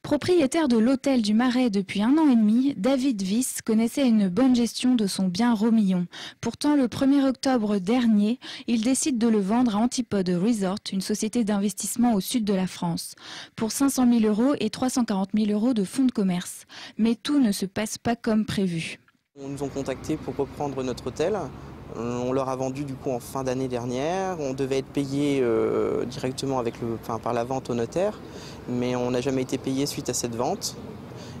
Propriétaire de l'hôtel du Marais depuis 1 an et demi, David Wyss connaissait une bonne gestion de son bien Romillon. Pourtant, le 1er octobre dernier, il décide de le vendre à Antipode Resort, une société d'investissement au sud de la France, pour 500 000 € et 340 000 € de fonds de commerce. Mais tout ne se passe pas comme prévu. Ils nous ont contactés pour reprendre notre hôtel. On leur a vendu du coup en fin d'année dernière. On devait être payé directement par la vente au notaire, mais on n'a jamais été payé suite à cette vente.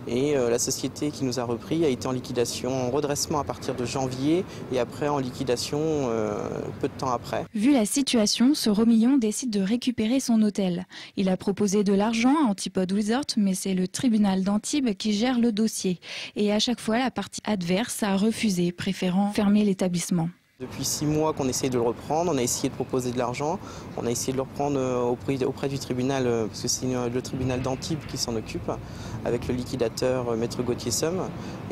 Et la société qui nous a repris a été en liquidation, en redressement à partir de janvier et après en liquidation peu de temps après. Vu la situation, ce Romillon décide de récupérer son hôtel. Il a proposé de l'argent à Antipode Resort, mais c'est le tribunal d'Antibes qui gère le dossier. Et à chaque fois, la partie adverse a refusé, préférant fermer l'établissement. Depuis 6 mois qu'on essaye de le reprendre, on a essayé de proposer de l'argent, on a essayé de le reprendre auprès du tribunal, parce que c'est le tribunal d'Antibes qui s'en occupe, avec le liquidateur Maître Gauthier Somme.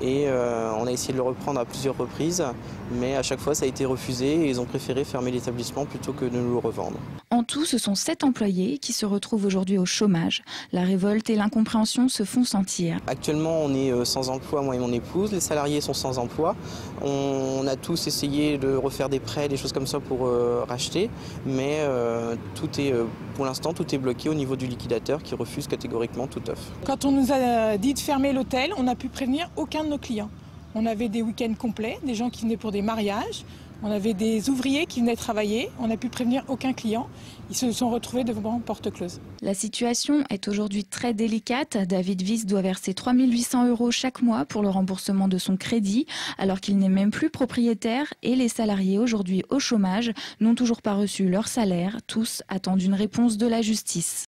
Et on a essayé de le reprendre à plusieurs reprises, mais à chaque fois ça a été refusé et ils ont préféré fermer l'établissement plutôt que de nous le revendre. En tout, ce sont 7 employés qui se retrouvent aujourd'hui au chômage. La révolte et l'incompréhension se font sentir. Actuellement, on est sans emploi, moi et mon épouse. Les salariés sont sans emploi. On a tous essayé de refaire des prêts, des choses comme ça pour racheter, mais pour l'instant, tout est bloqué au niveau du liquidateur qui refuse catégoriquement toute offre. Quand on nous a dit de fermer l'hôtel, on n'a pu prévenir aucun de nos clients. On avait des week-ends complets, des gens qui venaient pour des mariages, on avait des ouvriers qui venaient travailler, on n'a pu prévenir aucun client. Ils se sont retrouvés devant porte close. La situation est aujourd'hui très délicate. David Wyss doit verser 3 800 € chaque mois pour le remboursement de son crédit, alors qu'il n'est même plus propriétaire et les salariés aujourd'hui au chômage n'ont toujours pas reçu leur salaire. Tous attendent une réponse de la justice.